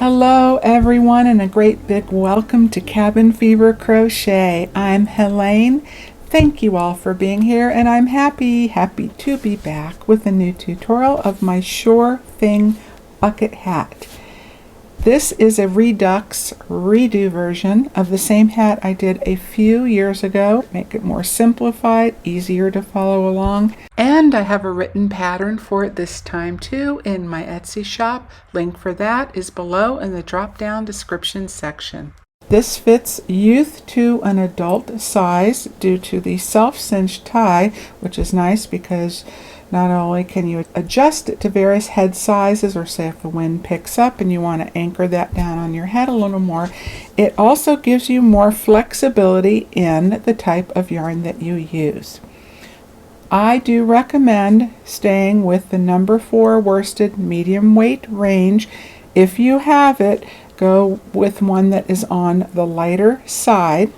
Hello everyone, and a great big welcome to Cabin Fever Crochet. I'm Helene. Thank you all for being here, and I'm happy to be back with a new tutorial of my Sure Thing bucket hat. This is a redux redo version of the same hat I did a few years ago. Make it more simplified, easier to follow along. And I have a written pattern for it this time too in my Etsy shop. Link for that is below in the drop-down description section. This fits youth to an adult size due to the self-cinch tie, which is nice because not only can you adjust it to various head sizes, or say if the wind picks up and you want to anchor that down on your head a little more, it also gives you more flexibility in the type of yarn that you use. I do recommend staying with the number 4 worsted medium weight range. If you have it, go with one that is on the lighter side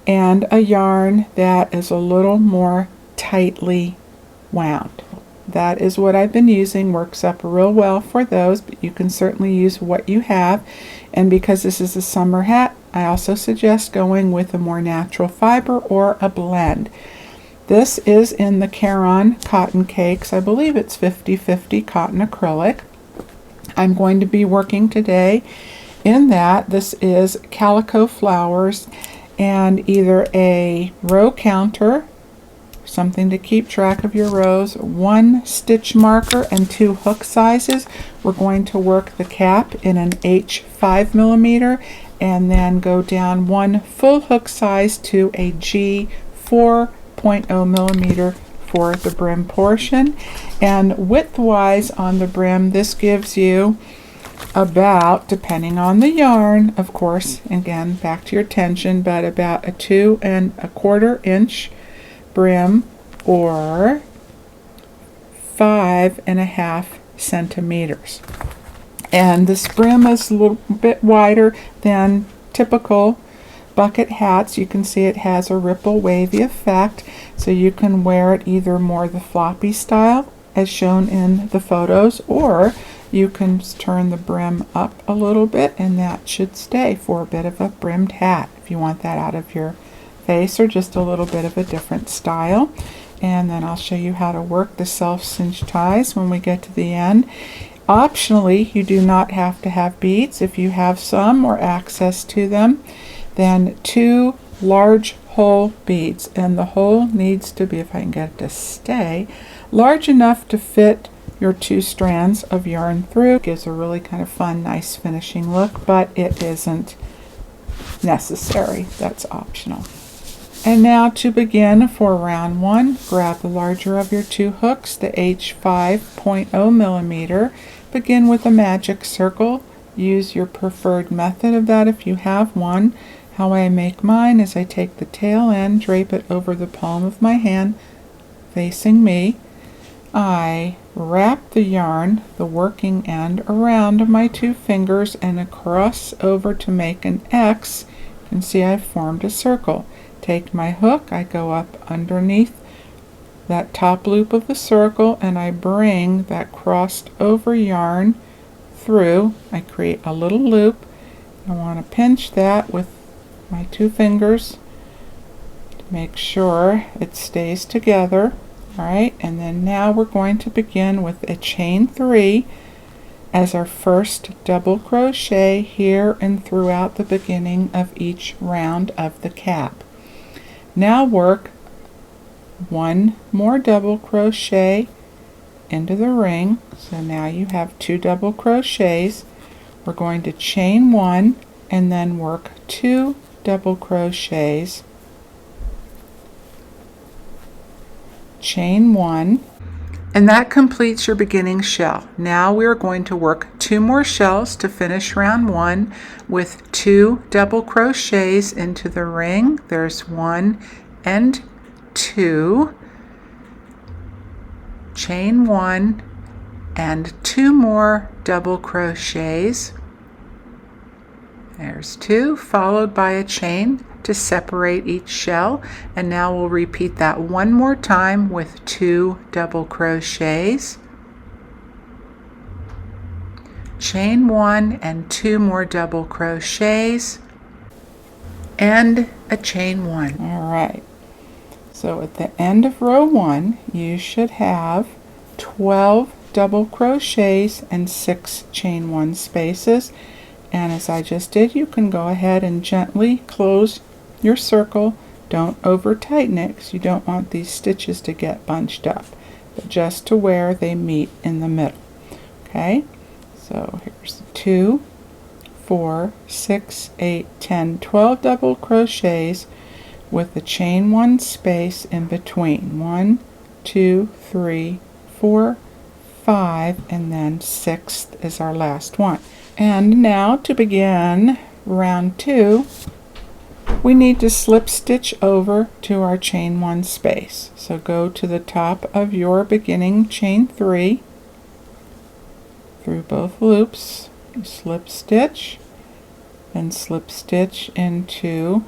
and a yarn that is a little more tightly wound. That is what I've been using. Works up real well for those, but you can certainly use what you have. And because this is a summer hat, I also suggest going with a more natural fiber or a blend. This is in the Caron Cotton Cakes. I believe it's 50/50 cotton acrylic. I'm going to be working today in that. This is calico flowers and either a row counter, something to keep track of your rows, 1 stitch marker, and 2 hook sizes. We're going to work the cap in an H 5mm and then go down 1 full hook size to a G 4.0mm for the brim portion. And widthwise on the brim, this gives you about, depending on the yarn, of course, again back to your tension, but about a 2 1/4 inch brim or 5.5 centimeters. And this brim is a little bit wider than typical bucket hats. You can see it has a ripple wavy effect, so you can wear it either more the floppy style as shown in the photos, or you can turn the brim up a little bit and that should stay for a bit of a brimmed hat if you want that out of your face, or just a little bit of a different style. And then I'll show you how to work the self-cinch ties when we get to the end. Optionally, you do not have to have beads. If you have some or access to them, then 2 large hole beads, and the hole needs to be, if I can get it to stay, large enough to fit your 2 strands of yarn through. Gives a really kind of fun, nice finishing look, but it isn't necessary. That's optional. And now to begin for round 1, grab the larger of your 2 hooks, the H 5.0mm. Begin with a magic circle. Use your preferred method of that if you have one. How I make mine is I take the tail end, drape it over the palm of my hand facing me. I wrap the yarn, the working end, around my 2 fingers and across over to make an X. You can see I've formed a circle. Take my hook, I go up underneath that top loop of the circle and I bring that crossed over yarn through. I create a little loop. I want to pinch that with my 2 fingers to make sure it stays together. Alright, and then now we're going to begin with a chain 3 as our first double crochet here and throughout the beginning of each round of the cap. Now work 1 more double crochet into the ring. So now you have 2 double crochets. We're going to chain 1 and then work 2 double crochets, chain 1, and that completes your beginning shell. Now we are going to work 2 more shells to finish round 1 with 2 double crochets into the ring. There's 1 and 2, chain 1 and 2 more double crochets. There's 2, followed by a chain to separate each shell, and now we'll repeat that 1 more time with 2 double crochets, chain 1 and 2 more double crochets, and a chain 1. All right, so at the end of row 1 you should have 12 double crochets and 6 chain 1 spaces. And as I just did, you can go ahead and gently close your circle. Don't over tighten it because you don't want these stitches to get bunched up, but just to where they meet in the middle. Okay, so here's 2, 4, 6, 8, 10, 12 double crochets with a chain 1 space in between. 1, 2, 3, 4, 5, and then 6th is our last one. And now to begin round 2, we need to slip stitch over to our chain 1 space. So go to the top of your beginning chain 3 through both loops, slip stitch, then slip stitch into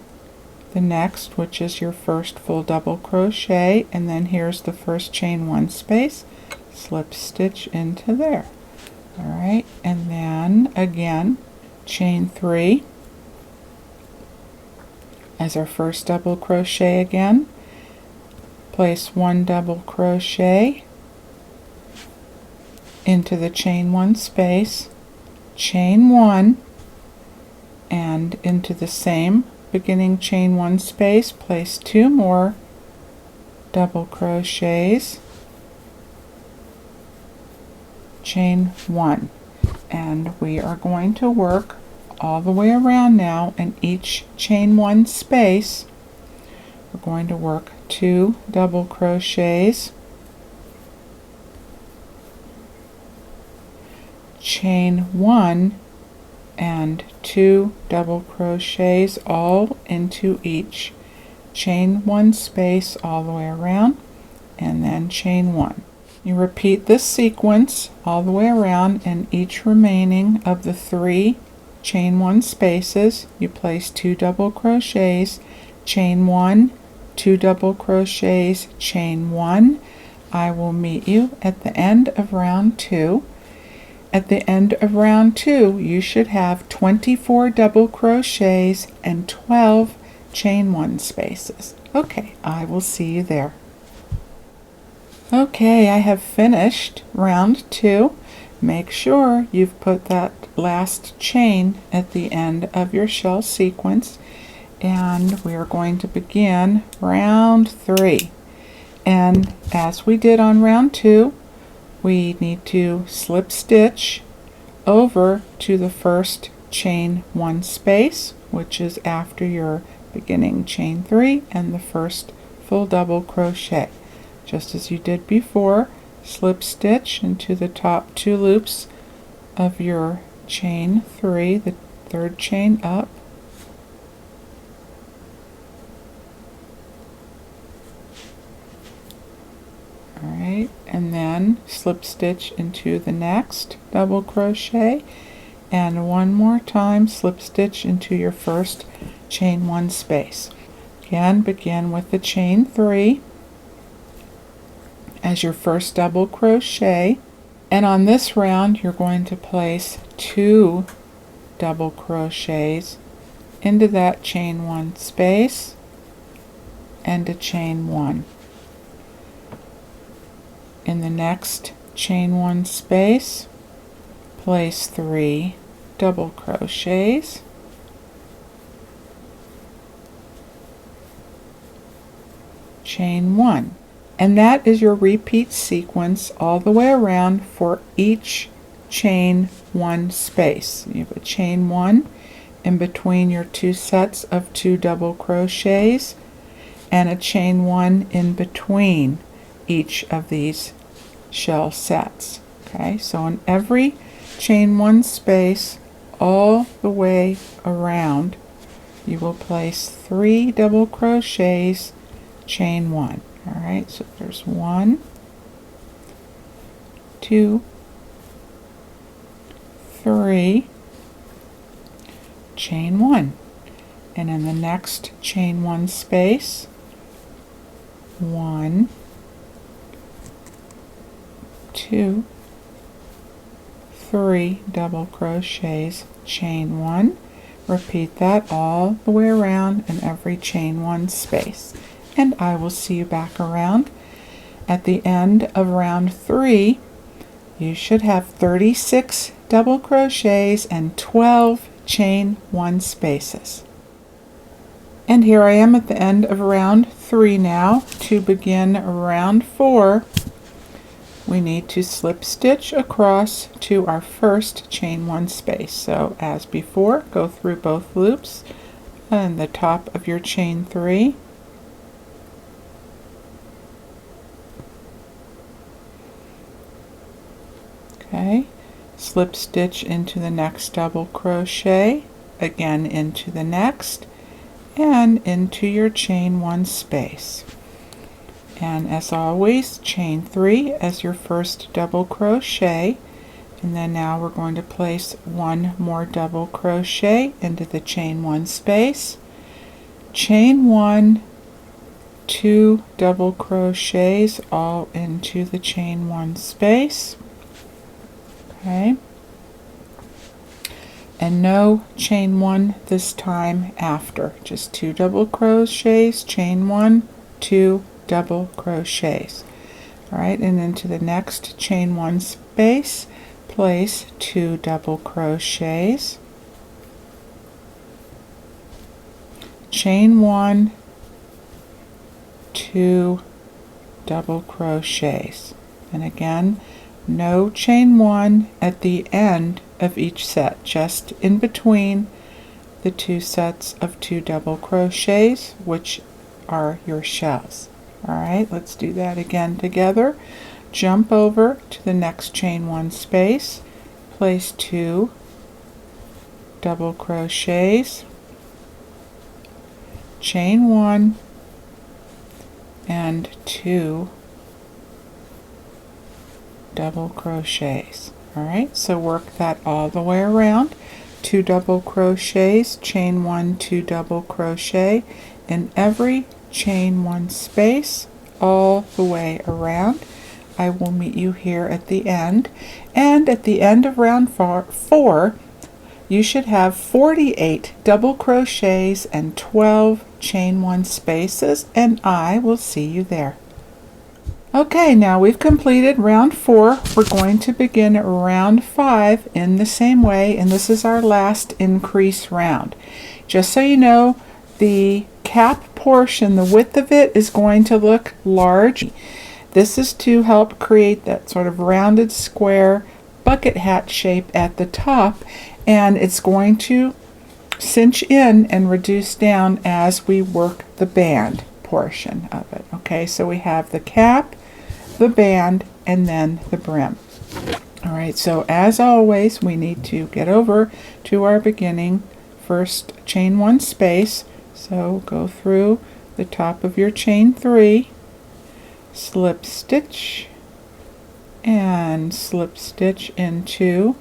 the next, which is your first full double crochet, and then here's the first chain 1 space, slip stitch into there. All right, and then again chain 3 as our first double crochet again, place 1 double crochet into the chain 1 space, chain 1, and into the same beginning chain 1 space place 2 more double crochets, chain 1, and we are going to work all the way around now. In each chain 1 space we're going to work 2 double crochets, chain 1, and 2 double crochets all into each chain 1 space all the way around, and then chain 1. You repeat this sequence all the way around. In each remaining of the 3 chain 1 spaces you place 2 double crochets, chain 1, 2 double crochets, chain 1. I will meet you at the end of round 2. At the end of round 2 you should have 24 double crochets and 12 chain 1 spaces. Okay, I will see you there. Okay, I have finished round 2. Make sure you've put that last chain at the end of your shell sequence, and we are going to begin round 3. And as we did on round 2, we need to slip stitch over to the first chain 1 space, which is after your beginning chain 3 and the first full double crochet. Just as you did before, slip stitch into the top 2 loops of your chain 3, the 3rd chain up, alright, and then slip stitch into the next double crochet, and one more time slip stitch into your first chain 1 space. Again, begin with the chain 3 as your first double crochet, and on this round you're going to place 2 double crochets into that chain 1 space and a chain 1. In the next chain 1 space place 3 double crochets, chain 1. And that is your repeat sequence all the way around for each chain 1 space. You have a chain 1 in between your 2 sets of 2 double crochets and a chain 1 in between each of these shell sets. Okay, so in every chain 1 space all the way around you will place 3 double crochets, chain 1. Alright, so there's 1, 2, 3, chain 1, and in the next chain 1 space 1, 2, 3 double crochets, chain 1. Repeat that all the way around in every chain 1 space. And I will see you back around. At the end of round 3, you should have 36 double crochets and 12 chain 1 spaces. And here I am at the end of round 3 now. To begin round 4, we need to slip stitch across to our first chain 1 space. So as before, go through both loops and the top of your chain 3. Okay, slip stitch into the next double crochet, again into the next, and into your chain 1 space. And as always, chain 3 as your first double crochet, and then now we're going to place 1 more double crochet into the chain 1 space, chain 1, 2 double crochets all into the chain 1 space. Okay, and no chain 1 this time after, just 2 double crochets, chain 1, 2 double crochets. All right, and into the next chain 1 space, place 2 double crochets, chain 1, 2 double crochets, and again no chain 1 at the end of each set, just in between the 2 sets of 2 double crochets, which are your shells. Alright, let's do that again together. Jump over to the next chain 1 space, place 2 double crochets, chain 1, and 2 double crochets. Alright, so work that all the way around. 2 double crochets, chain 1, 2 double crochet in every chain 1 space all the way around. I will meet you here at the end, and at the end of round 4 you should have 48 double crochets and 12 chain 1 spaces, and I will see you there. Okay, now we've completed round 4. We're going to begin round 5 in the same way, and this is our last increase round. Just so you know, the cap portion, the width of it is going to look large. This is to help create that sort of rounded square bucket hat shape at the top, and it's going to cinch in and reduce down as we work the band portion of it. Okay, so we have the cap, the band, and then the brim. All right, so as always, we need to get over to our beginning first chain 1 space. So go through the top of your chain 3, slip stitch, and slip stitch into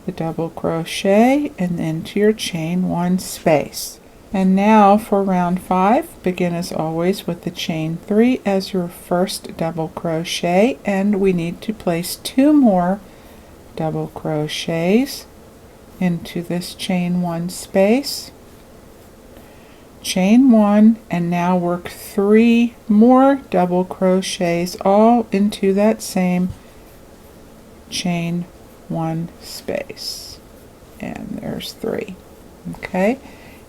the double crochet and into your chain 1 space. And now for round 5, begin as always with the chain 3 as your first double crochet, and we need to place 2 more double crochets into this chain 1 space, chain 1, and now work 3 more double crochets all into that same chain 1 space, and there's 3. Okay,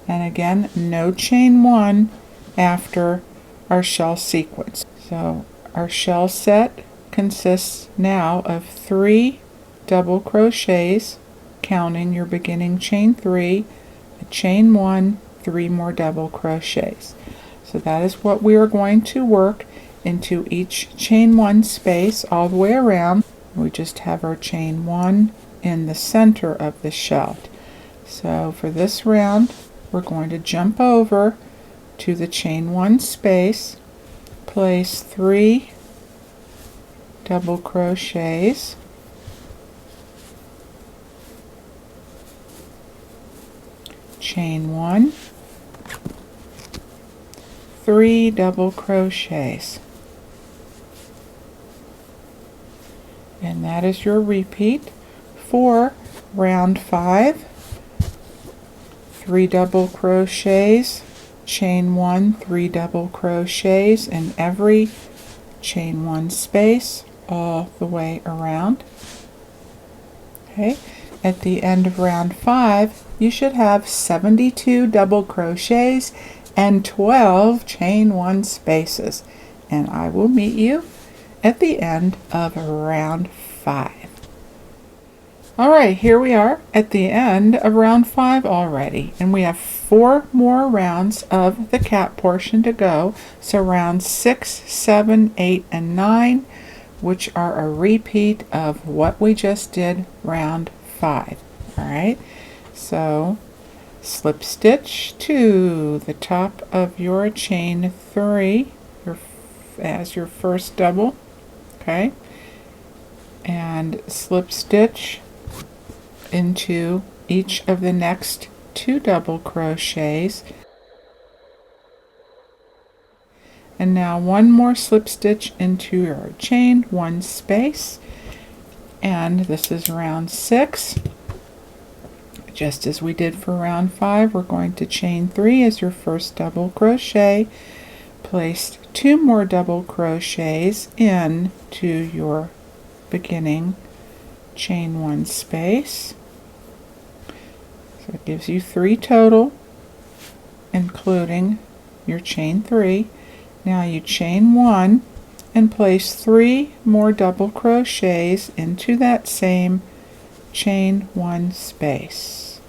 and again no chain 1 after our shell sequence. So our shell set consists now of 3 double crochets, counting your beginning chain 3, a chain 1, 3 more double crochets. So that is what we are going to work into each chain 1 space all the way around. We just have our chain 1 in the center of the shell. So for this round, we're going to jump over to the chain 1 space, place 3 double crochets, chain 1, 3 double crochets, And that is your repeat for round 5. 3 double crochets, chain 1, 3 double crochets in every chain 1 space all the way around. Okay, at the end of round 5 you should have 72 double crochets and 12 chain 1 spaces, and I will meet you at the end of round 5. Alright, here we are at the end of round 5 already, and we have 4 more rounds of the cap portion to go. So rounds 6, 7, 8, and 9, which are a repeat of what we just did round 5. Alright, so slip stitch to the top of your chain 3 as your first double, okay, and slip stitch into each of the next 2 double crochets, and now 1 more slip stitch into your chain 1 space, and this is round 6. Just as we did for round 5, we're going to chain 3 as your first double crochet, place 2 more double crochets into your beginning chain 1 space. So it gives you 3 total, including your chain 3. Now you chain 1 and place 3 more double crochets into that same chain 1 space.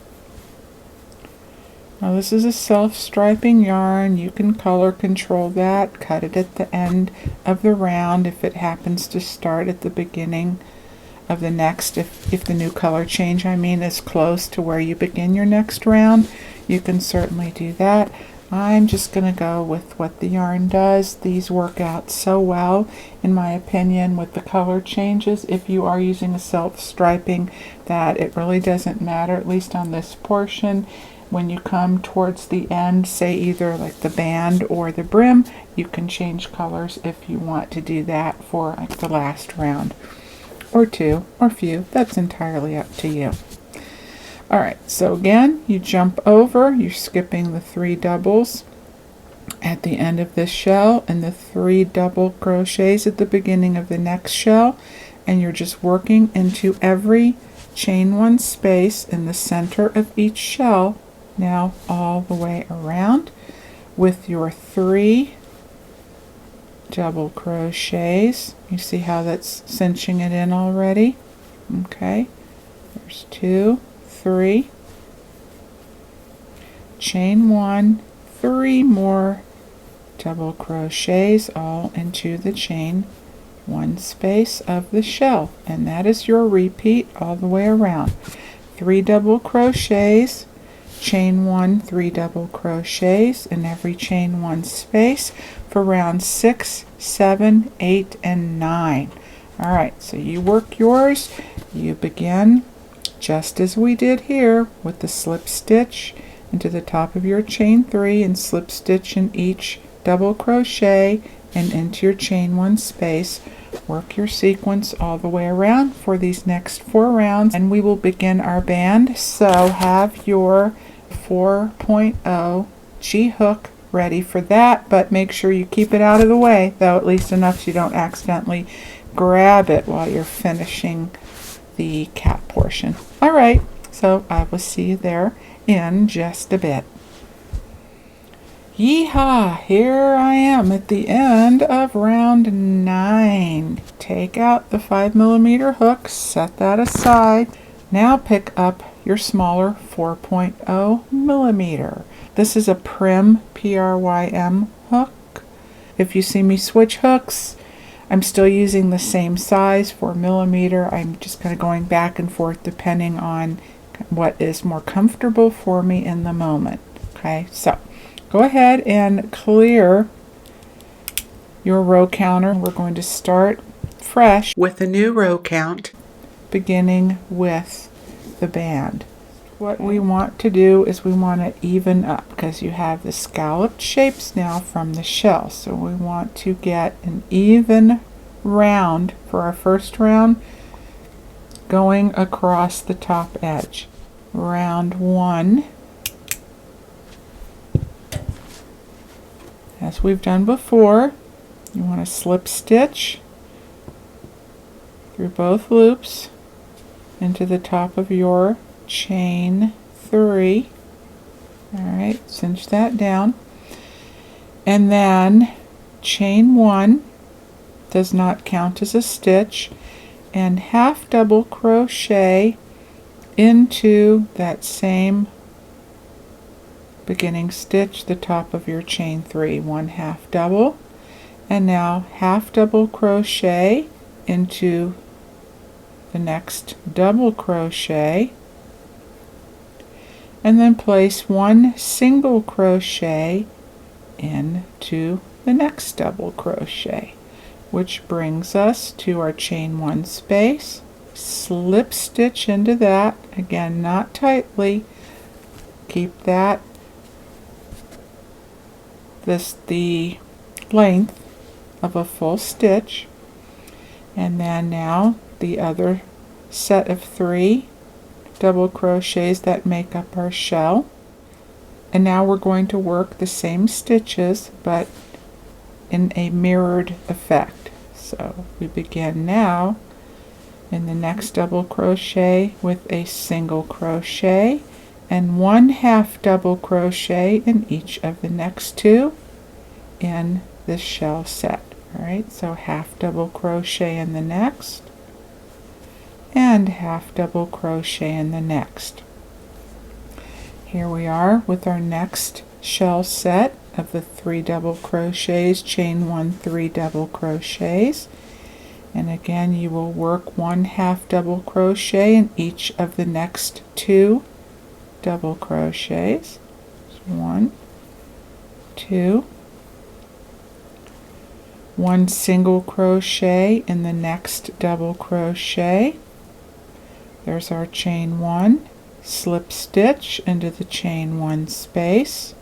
Now this is a self-striping yarn. You can color control that, cut it at the end of the round if it happens to start at the beginning of the next. If the new color change, is close to where you begin your next round, you can certainly do that. I'm just going to go with what the yarn does. These work out so well, in my opinion, with the color changes. If you are using a self-striping, that it really doesn't matter, at least on this portion. When you come towards the end, say either like the band or the brim, you can change colors if you want to do that for like the last round or 2 or few. That's entirely up to you. Alright, so again, you jump over, you're skipping the 3 doubles at the end of this shell and the 3 double crochets at the beginning of the next shell, and you're just working into every chain 1 space in the center of each shell, now all the way around, with your 3 double crochets. You see how that's cinching it in already? Okay, there's 2, 3, chain 1, 3 more double crochets all into the chain 1 space of the shell, and that is your repeat all the way around. 3 double crochets, chain 1, 3 double crochets in every chain 1 space for rounds 6, 7, 8, and 9. Alright, so you work yours. You begin just as we did here with the slip stitch into the top of your chain 3 and slip stitch in each double crochet and into your chain 1 space. Work your sequence all the way around for these next 4 rounds, and we will begin our band. So have your 4.0 G-hook ready for that, but make sure you keep it out of the way, though, at least enough so you don't accidentally grab it while you're finishing the cap portion. Alright, so I will see you there in just a bit. Yeehaw! Here I am at the end of round 9. Take out the 5mm hook, set that aside. Now pick up your smaller 4.0mm. This is a Prim, P-R-Y-M hook. If you see me switch hooks, I'm still using the same size, 4mm. I'm just kind of going back and forth depending on what is more comfortable for me in the moment. Okay, so go ahead and clear your row counter. We're going to start fresh with a new row count, beginning with the band. What we want to do is we want to even up because you have the scalloped shapes now from the shell. So we want to get an even round for our first round going across the top edge. Round 1, as we've done before, you want to slip stitch through both loops into the top of your chain 3. Alright, cinch that down, and then chain 1 does not count as a stitch, and half double crochet into that same beginning stitch, the top of your chain 3, 1 half double, and now half double crochet into the next double crochet, and then place 1 single crochet into the next double crochet, which brings us to our chain 1 space. Slip stitch into that, again not tightly, keep that the length of a full stitch, and then now the other set of 3 double crochets that make up our shell, and now we're going to work the same stitches but in a mirrored effect. So we begin now in the next double crochet with a single crochet and 1 half double crochet in each of the next 2 in this shell set. Alright, so half double crochet in the next and half double crochet in the next. Here we are with our next shell set of the 3 double crochets, chain 1 3 double crochets, and again you will work 1 half double crochet in each of the next 2 double crochets. 1, 2, 1 single crochet in the next double crochet. There's our chain 1, slip stitch into the chain 1 space,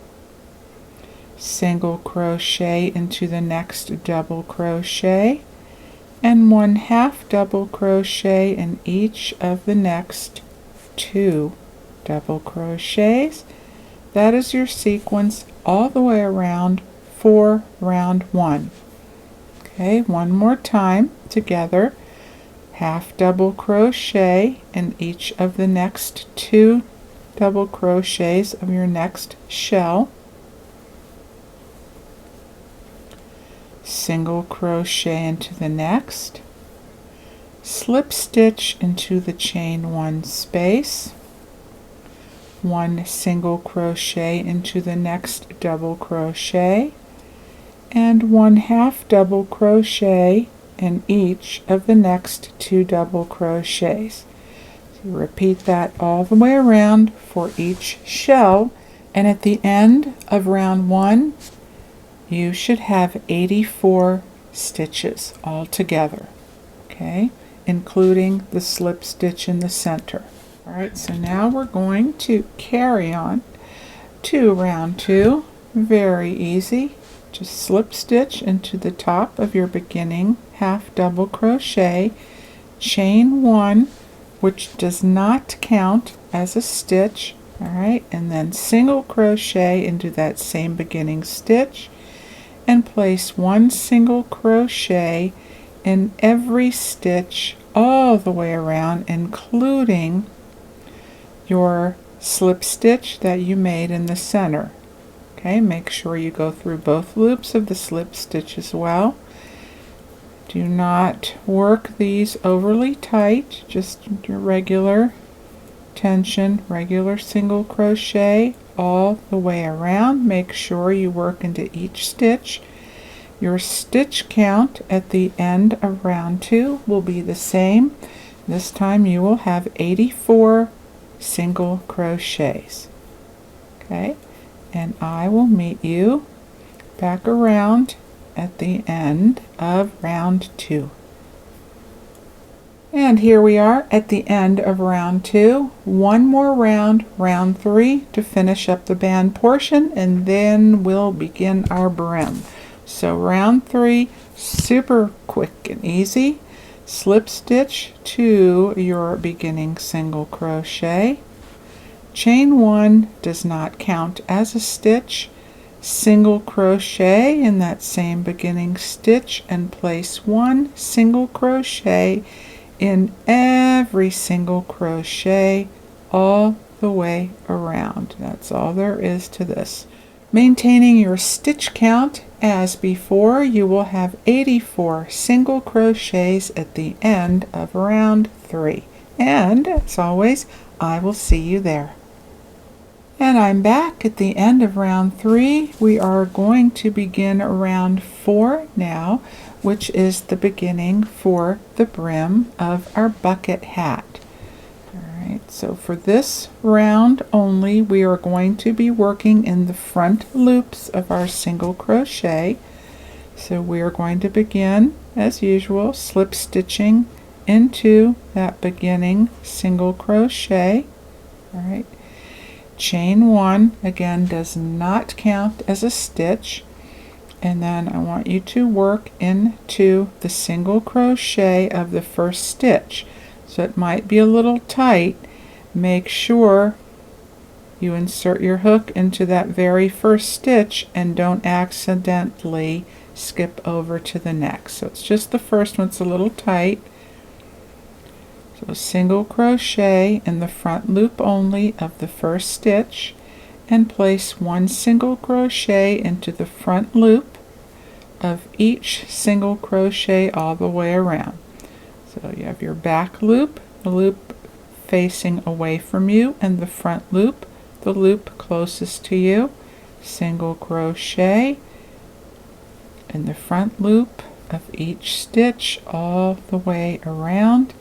single crochet into the next double crochet, and 1 half double crochet in each of the next 2 double crochets. That is your sequence all the way around for round 1. Okay, one more time together. Half double crochet in each of the next 2 double crochets of your next shell, single crochet into the next, slip stitch into the chain 1 space, 1 single crochet into the next double crochet, and 1 half double crochet in each of the next 2 double crochets. So repeat that all the way around for each shell, and at the end of round 1 you should have 84 stitches all together, okay, including the slip stitch in the center. Alright, so now we're going to carry on to round 2. Very easy. Just slip stitch into the top of your beginning half double crochet, chain 1, which does not count as a stitch, alright, and then single crochet into that same beginning stitch, and place 1 single crochet in every stitch all the way around, including your slip stitch that you made in the center. Okay, make sure you go through both loops of the slip stitch as well. Do not work these overly tight, just your regular tension, regular single crochet all the way around. Make sure you work into each stitch. Your stitch count at the end of round 2 will be the same. This time you will have 84 single crochets. Okay, and I will meet you back around at the end of round 2. And here we are at the end of round 2. One more round, round 3, to finish up the band portion, and then we'll begin our brim. So round 3, Super quick and easy. Slip stitch to your beginning single crochet. Chain 1 does not count as a stitch. Single crochet in that same beginning stitch and place 1 single crochet in every single crochet all the way around. That's all there is to this. Maintaining your stitch count as before, you will have 84 single crochets at the end of round 3. And as always, I will see you there. And I'm back at the end of round 3. We are going to begin round 4 now, which is the beginning for the brim of our bucket hat. Alright, so for this round only, we are going to be working in the front loops of our single crochet. So we are going to begin, as usual, slip stitching into that beginning single crochet. Alright. Chain 1 again does not count as a stitch, and then I want you to work into the single crochet of the first stitch. So it might be a little tight. Make sure you insert your hook into that very first stitch and don't accidentally skip over to the next. So it's just the first one, it's a little tight. So single crochet in the front loop only of the first stitch and place 1 single crochet into the front loop of each single crochet all the way around. So you have your back loop, the loop facing away from you, and the front loop, the loop closest to you. Single crochet in the front loop of each stitch all the way around.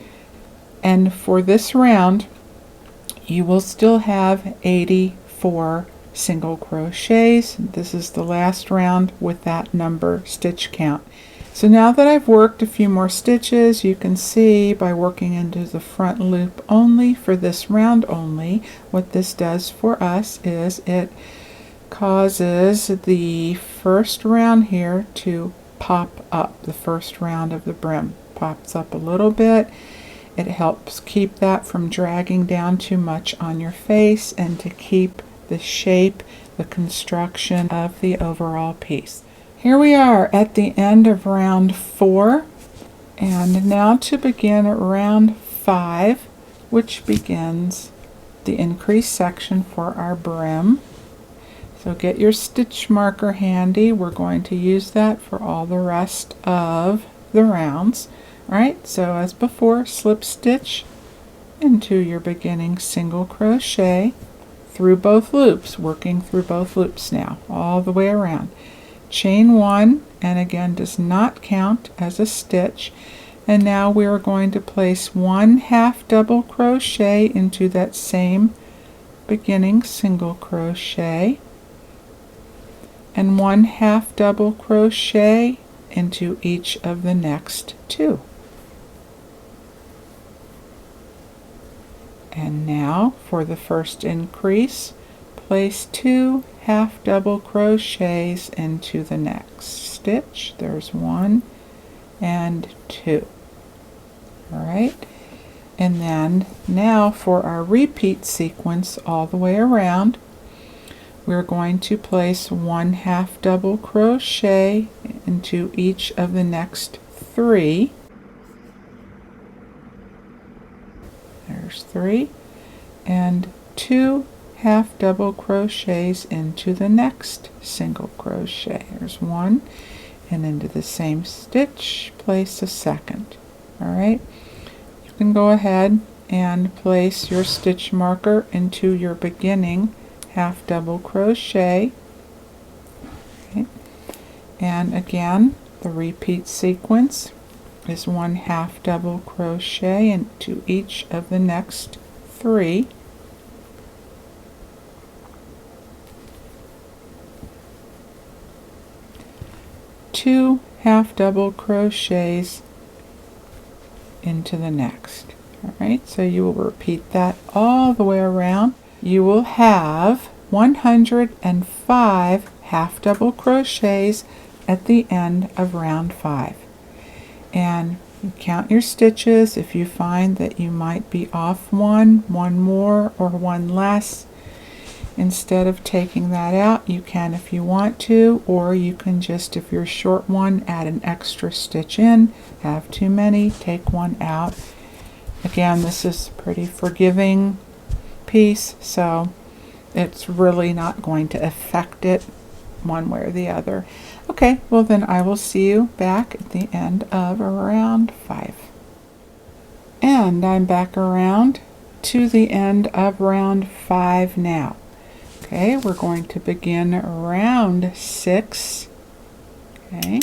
And for this round, you will still have 84 single crochets. This is the last round with that number stitch count. So now that I've worked a few more stitches, you can see by working into the front loop only for this round only, what this does for us is it causes the first round here to pop up. The first round of the brim pops up a little bit. It helps keep that from dragging down too much on your face and to keep the shape, the construction of the overall piece. Here we are at the end of round 4, and now to begin round 5, which begins the increase section for our brim. So get your stitch marker handy. We're going to use that for all the rest of the rounds. Alright, so as before, slip stitch into your beginning single crochet through both loops, working through both loops now, all the way around. Chain 1, and again does not count as a stitch. And now we are going to place 1 half double crochet into that same beginning single crochet, and 1 half double crochet into each of the next 2. And now for the first increase, place 2 half double crochets into the next stitch. There's 1 and 2. Alright, and then now for our repeat sequence all the way around, we're going to place 1 half double crochet into each of the next 3. There's 3, and 2 half double crochets into the next single crochet. There's 1, and into the same stitch place a second. Alright, you can go ahead and place your stitch marker into your beginning half double crochet. Okay. And again, the repeat sequence is 1 half double crochet into each of the next 3. Two half double crochets into the next. Alright, so you will repeat that all the way around. You will have 105 half double crochets at the end of round 5. And you count your stitches. If you find that you might be off one more or one less, instead of taking that out, you can if you want to, or you can just, if you're short one, add an extra stitch in. Have too many, take one out. Again, this is a pretty forgiving piece, so it's really not going to affect it one way or the other. Okay, well then I will see you back at the end of round 5. And I'm back around to the end of round 5 now. Okay, we're going to begin round 6. Okay.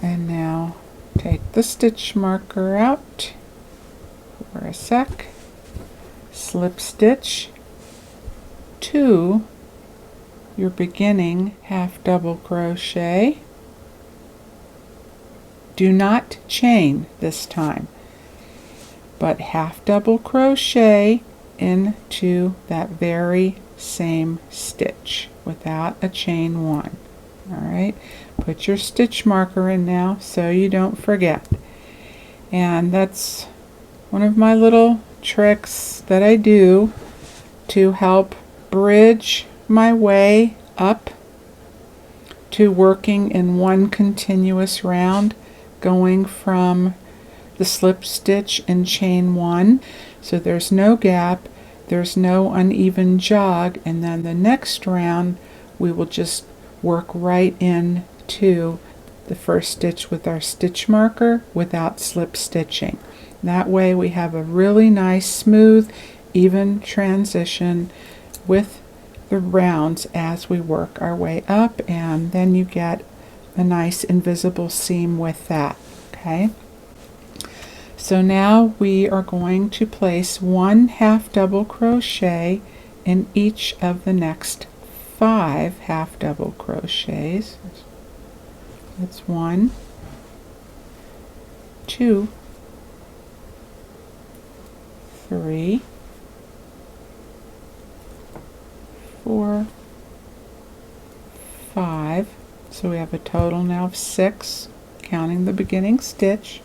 And now take the stitch marker out for a sec. Slip stitch to your beginning half double crochet. Do not chain this time, but half double crochet into that very same stitch without a chain 1. Alright, put your stitch marker in now so you don't forget. And that's one of my little tricks that I do to help bridge my way up to working in one continuous round, going from the slip stitch and chain 1, so there's no gap, there's no uneven jog, and then the next round we will just work right into the first stitch with our stitch marker without slip stitching. That way we have a really nice, smooth, even transition with the rounds as we work our way up, and then you get a nice invisible seam with that. Okay, so now we are going to place 1 half double crochet in each of the next 5 half double crochets. That's 1, 2, 3, 4, 5. So we have a total now of 6, counting the beginning stitch,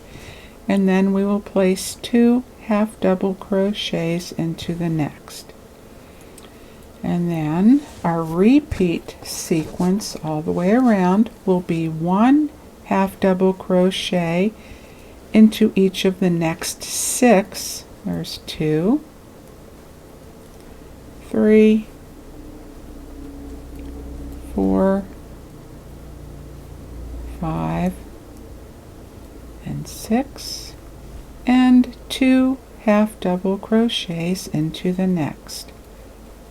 and then we will place 2 half double crochets into the next. And then our repeat sequence all the way around will be 1 half double crochet into each of the next 6. There's 2, 3, 4, 5, and 6, and 2 half double crochets into the next.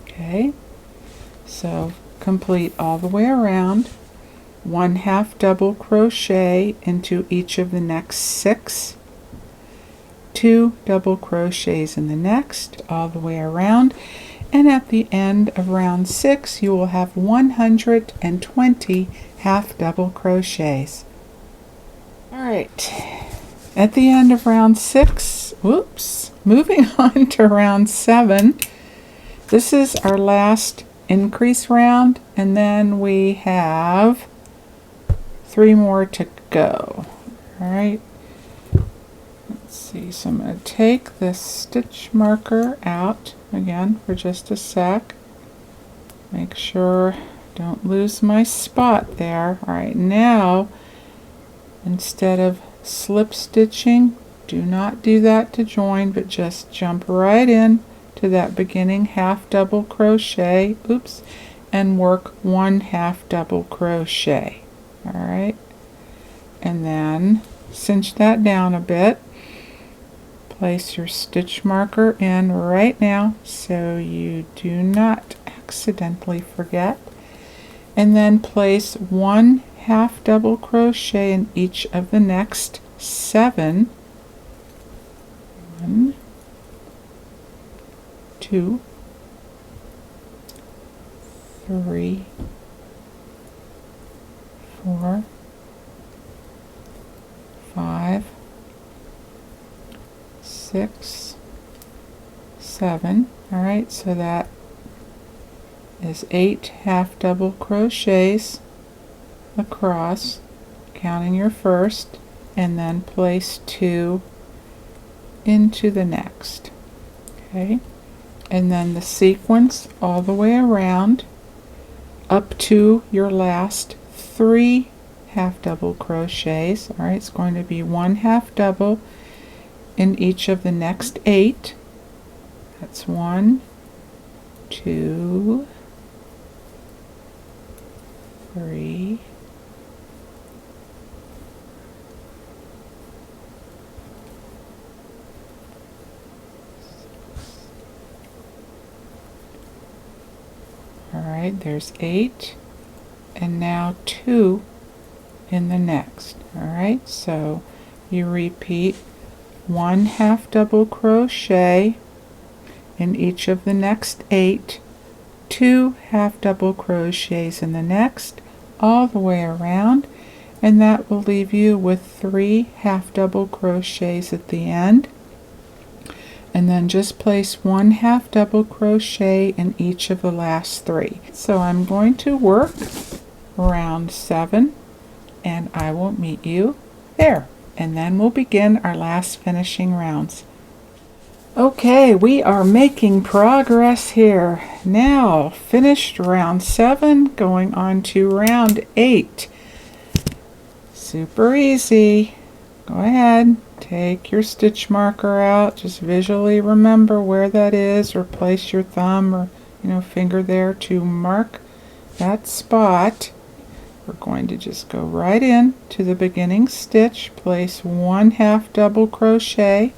Okay, so complete all the way around, 1 half double crochet into each of the next 6, 2 double crochets in the next, all the way around, and at the end of round 6 you will have 120 half double crochets. Alright, at the end of round 6, moving on to round 7. This is our last increase round, and then we have 3 more to go. Alright, let's see, so I'm going to take this stitch marker out again for just a sec. Make sure don't lose my spot there. Alright, now instead of slip stitching, do not do that to join, but just jump right in to that beginning half double crochet, and work 1 half double crochet. Alright, and then cinch that down a bit. Place your stitch marker in right now so you do not accidentally forget, and then place 1 half double crochet in each of the next 7. 1, 2, 3, 4, 5, 6, 7. Alright, so that is 8 half double crochets across, counting your first, and then place 2 into the next. Okay, and then the sequence all the way around up to your last 3 half double crochets. All right, it's going to be 1 half double in each of the next 8. That's 1, 2, 3, 6. All right, there's 8, and now 2 in the next. All right, so you repeat 1 half double crochet in each of the next 8, 2 half double crochets in the next, all the way around, and that will leave you with 3 half double crochets at the end. And then just place 1 half double crochet in each of the last 3. So I'm going to work round 7, and I will meet you there, and then we'll begin our last finishing rounds. Okay, we are making progress here. Now, finished round 7, going on to round 8. Super easy. Go ahead, take your stitch marker out. Just visually remember where that is, or place your thumb or finger there to mark that spot. We're going to just go right in to the beginning stitch, place 1 half double crochet,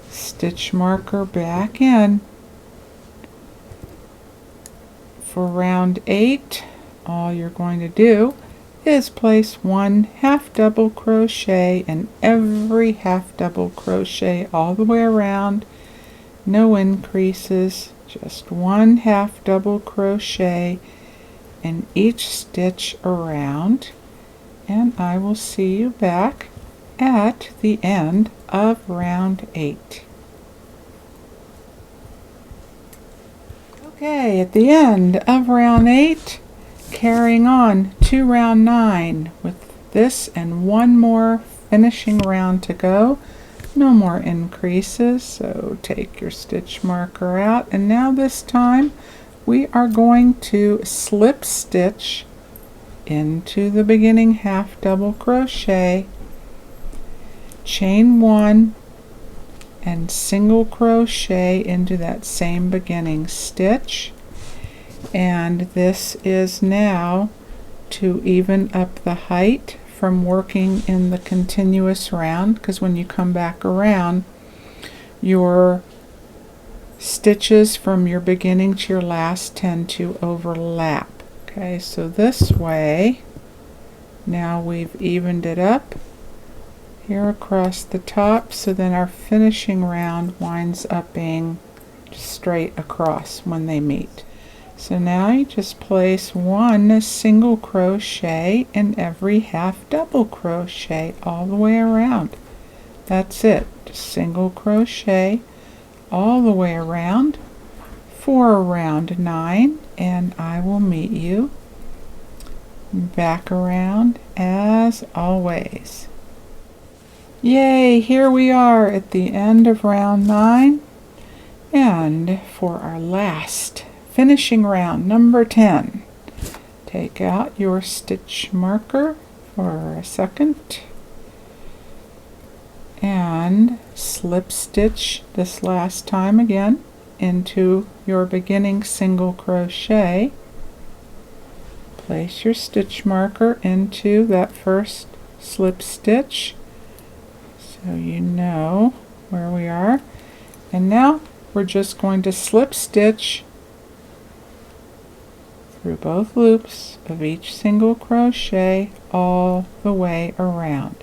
stitch marker back in. For round 8, all you're going to do is place 1 half double crochet in every half double crochet all the way around. No increases, just 1 half double crochet in each stitch around, and I will see you back at the end of round 8. Okay, at the end of round 8, carrying on to round 9 with this and one more finishing round to go. No more increases, so take your stitch marker out, and now this time we are going to slip stitch into the beginning half double crochet, chain 1, and single crochet into that same beginning stitch. And this is now to even up the height from working in the continuous round, because when you come back around, your stitches from your beginning to your last tend to overlap. Okay, so this way, now we've evened it up here across the top, so then our finishing round winds up being straight across when they meet. So now you just place 1 single crochet in every half double crochet all the way around. That's it, just single crochet all the way around for round 9, and I will meet you back around as always. Yay, here we are at the end of round 9, and for our last finishing round, number 10, take out your stitch marker for a second and slip stitch this last time again into your beginning single crochet. Place your stitch marker into that first slip stitch so you know where we are, and now we're just going to slip stitch through both loops of each single crochet all the way around.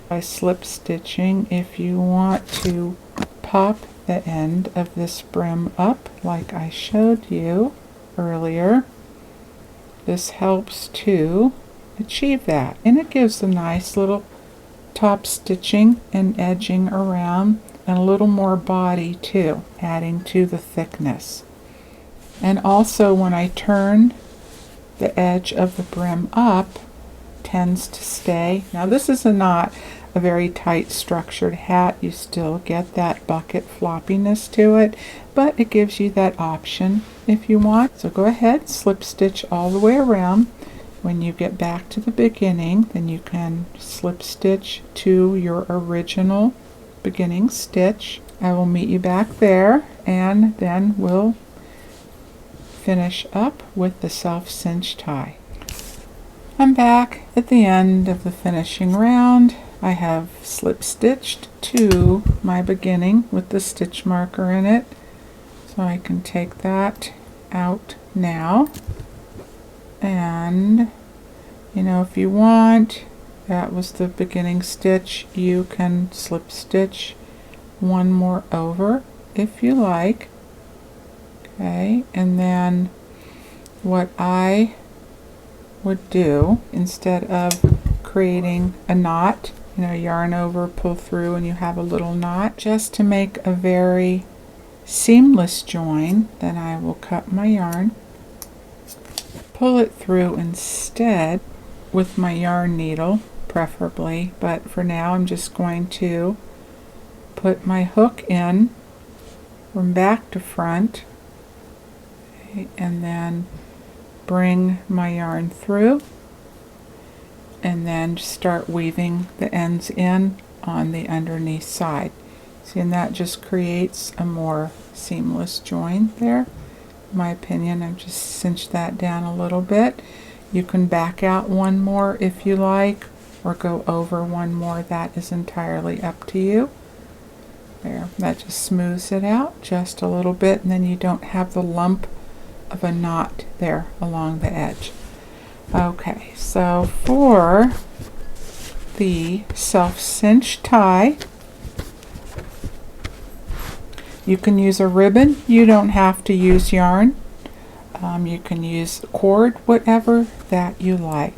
By slip stitching, if you want to pop the end of this brim up like I showed you earlier, this helps to achieve that, and it gives a nice little top stitching and edging around and a little more body too, adding to the thickness. And also when I turn the edge of the brim up, tends to stay. Now this is not a very tight structured hat. You still get that bucket floppiness to it, but it gives you that option if you want. So go ahead, slip stitch all the way around. When you get back to the beginning, then you can slip stitch to your original beginning stitch. I will meet you back there, and then we'll finish up with the self-cinch tie. I'm back at the end of the finishing round. I have slip stitched to my beginning with the stitch marker in it, so I can take that out now. And you know, if you want, that was the beginning stitch, you can slip stitch one more over if you like. Okay, and then what I would do, instead of creating a knot, you know, yarn over, pull through, and you have a little knot, just to make a very seamless join, then I will cut my yarn, pull it through instead with my yarn needle preferably, but for now I'm just going to put my hook in from back to front, okay, and then bring my yarn through, and then start weaving the ends in on the underneath side. See, and that just creates a more seamless join there. In my opinion, I've just cinched that down a little bit. You can back out one more if you like, or go over one more. That is entirely up to you. There, that just smooths it out just a little bit, and then you don't have the lump of a knot there along the edge. Okay, so for the self-cinch tie, you can use a ribbon. You don't have to use yarn. You can use cord, whatever that you like.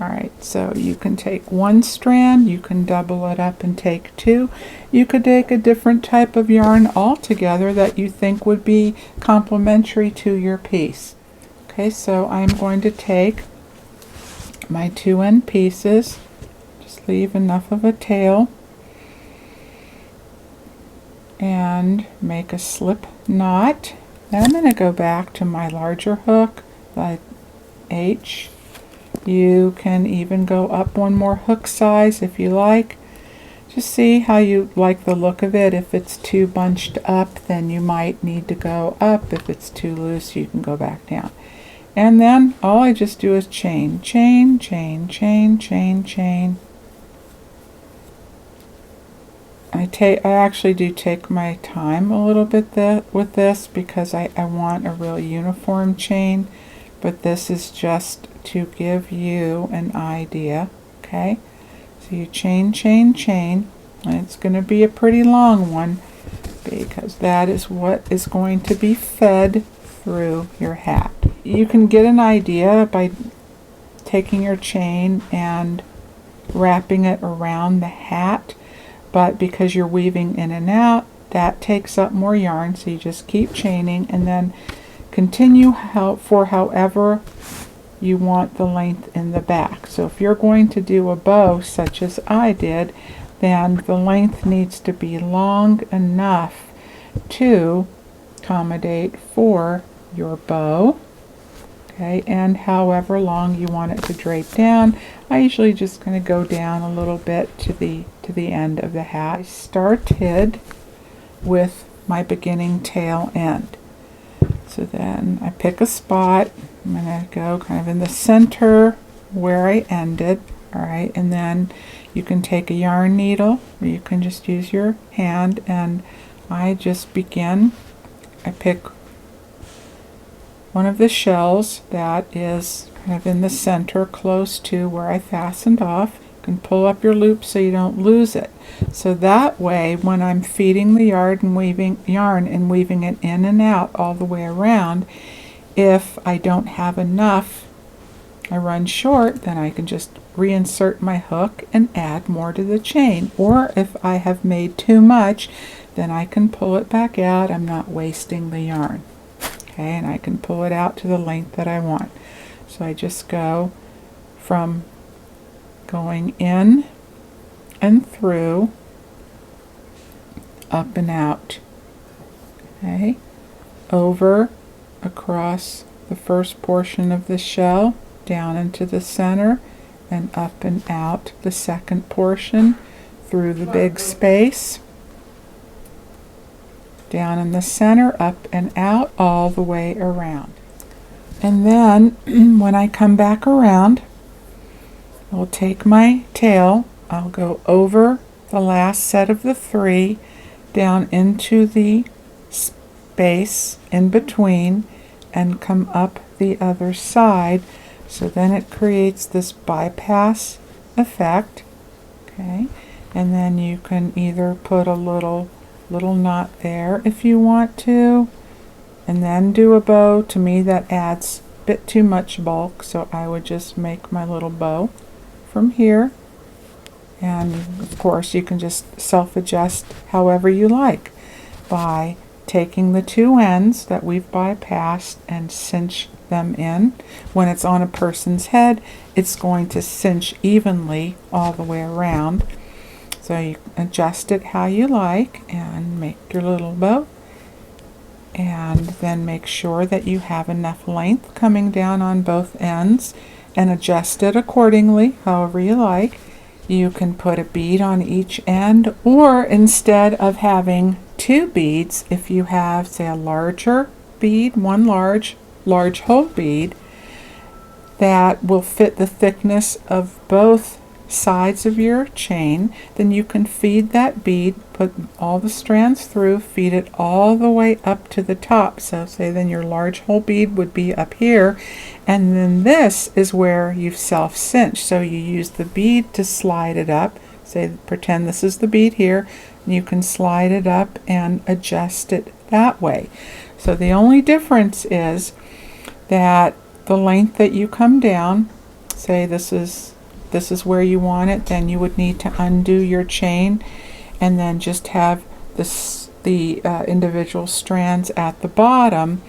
Alright, so you can take one strand, you can double it up and take two. You could take a different type of yarn altogether that you think would be complementary to your piece. Okay, so I'm going to take my two end pieces, just leave enough of a tail, and make a slip knot. Then I'm going to go back to my larger hook, the H. You can even go up one more hook size if you like. Just see how you like the look of it. If it's too bunched up, then you might need to go up. If it's too loose, you can go back down. And then all I just do is chain, chain, chain, chain, chain, chain. I actually do take my time a little bit with this, because I want a real uniform chain, but this is just to give you an idea. Okay, so you chain, chain, chain, and it's going to be a pretty long one, because that is what is going to be fed through your hat. You can get an idea by taking your chain and wrapping it around the hat, but because you're weaving in and out, that takes up more yarn, so you just keep chaining and then continue for however you want the length in the back. So if you're going to do a bow such as I did, then the length needs to be long enough to accommodate for your bow. Okay, and however long you want it to drape down. I usually just kind of go down a little bit to the end of the hat. I started with my beginning tail end. So then I pick a spot. I'm going to go kind of in the center where I ended. Alright, and then you can take a yarn needle, or you can just use your hand, and I just begin. I pick one of the shells that is kind of in the center close to where I fastened off. You can pull up your loop so you don't lose it. So that way, when I'm feeding the yarn and weaving it in and out all the way around, if I don't have enough, I run short, then I can just reinsert my hook and add more to the chain. Or if I have made too much, then I can pull it back out. I'm not wasting the yarn. Okay, and I can pull it out to the length that I want. So I just go from going in and through, up and out. Okay, over, across the first portion of the shell, down into the center, and up and out the second portion, through the big space, down in the center, up and out, all the way around. And then when I come back around, I'll take my tail, I'll go over the last set of the 3, down into the space in between, and come up the other side. So then it creates this bypass effect. Okay, and then you can either put a little knot there if you want to, and then do a bow. To me that adds a bit too much bulk, so I would just make my little bow from here. And of course you can just self-adjust however you like by taking the 2 ends that we've bypassed and cinch them in. When it's on a person's head, it's going to cinch evenly all the way around. So you adjust it how you like and make your little bow, and then make sure that you have enough length coming down on both ends and adjust it accordingly however you like. You can put a bead on each end, or instead of having 2 beads, if you have, say, a larger bead, one large hole bead that will fit the thickness of both sides of your chain, then you can feed that bead, put all the strands through, feed it all the way up to the top. So say then your large hole bead would be up here, and then this is where you've self-cinched. So you use the bead to slide it up. Say, pretend this is the bead here, and you can slide it up and adjust it that way. So the only difference is that the length that you come down, say this is where you want it, then you would need to undo your chain and then just have the individual strands at the bottom.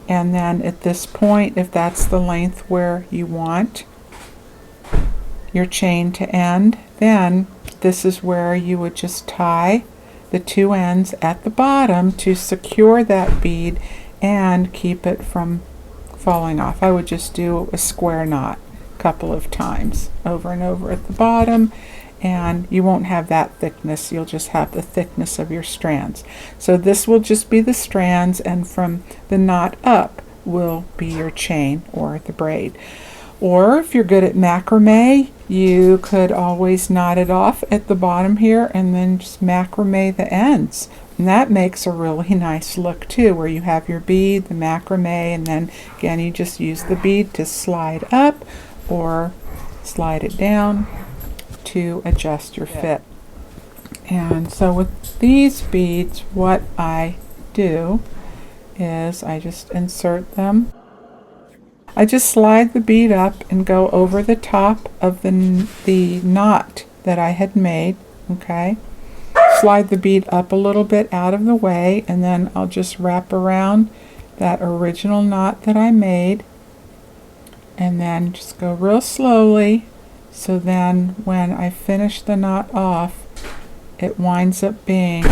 And then at this point, if that's the length where you want your chain to end, then this is where you would just tie the 2 ends at the bottom to secure that bead and keep it from falling off. I would just do a square knot a couple of times over and over at the bottom, and you won't have that thickness. You'll just have the thickness of your strands. So this will just be the strands, and from the knot up will be your chain or the braid. Or if you're good at macrame, you could always knot it off at the bottom here and then just macrame the ends. And that makes a really nice look too, where you have your bead, the macrame, and then again you just use the bead to slide up or slide it down to adjust your fit. And so with these beads, what I do is I just insert them. I just slide the bead up and go over the top of the knot that I had made. Okay, slide the bead up a little bit out of the way, and then I'll just wrap around that original knot that I made, and then just go real slowly, so then when I finish the knot off, it winds up being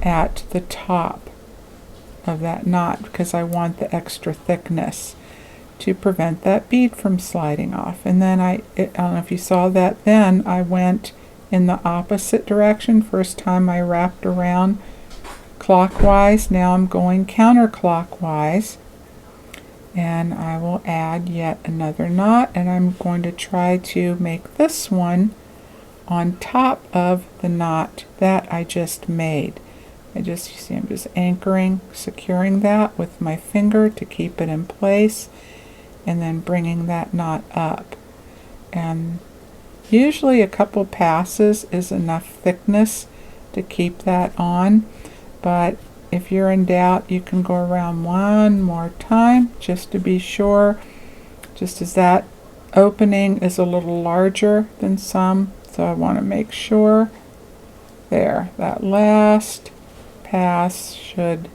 at the top of that knot, because I want the extra thickness to prevent that bead from sliding off. And then I don't know if you saw that, then I went in the opposite direction. First time I wrapped around clockwise, now I'm going counterclockwise, and I will add yet another knot, and I'm going to try to make this one on top of the knot that I just made. You see I'm just anchoring, securing that with my finger to keep it in place, and then bringing that knot up. And usually a couple passes is enough thickness to keep that on, but if you're in doubt, you can go around one more time just to be sure, just as that opening is a little larger than some, so I want to make sure there, that last pass should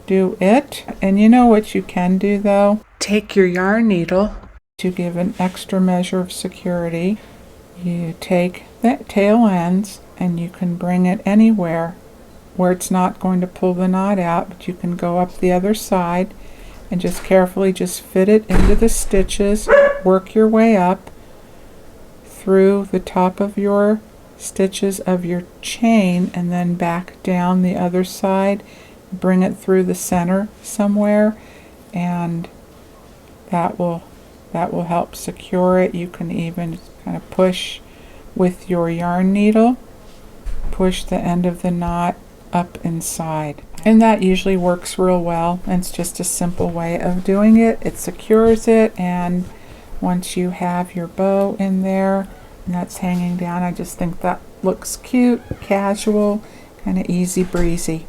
do it. And you know what you can do though? Take your yarn needle to give an extra measure of security. You take that tail ends and you can bring it anywhere where it's not going to pull the knot out, but you can go up the other side and just carefully just fit it into the stitches, work your way up through the top of your stitches of your chain and then back down the other side, bring it through the center somewhere, and that will help secure it. You can even kind of push with your yarn needle, push the end of the knot up inside, and that usually works real well. And it's just a simple way of doing it. It secures it, and once you have your bow in there and that's hanging down, I just think that looks cute, casual, kind of easy breezy.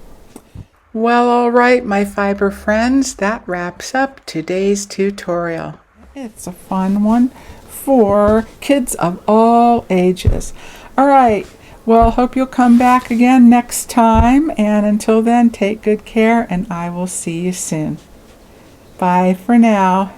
Well, all right, my fiber friends, that wraps up today's tutorial. It's a fun one for kids of all ages. All right, well, hope you'll come back again next time, and until then, take good care, and I will see you soon. Bye for now.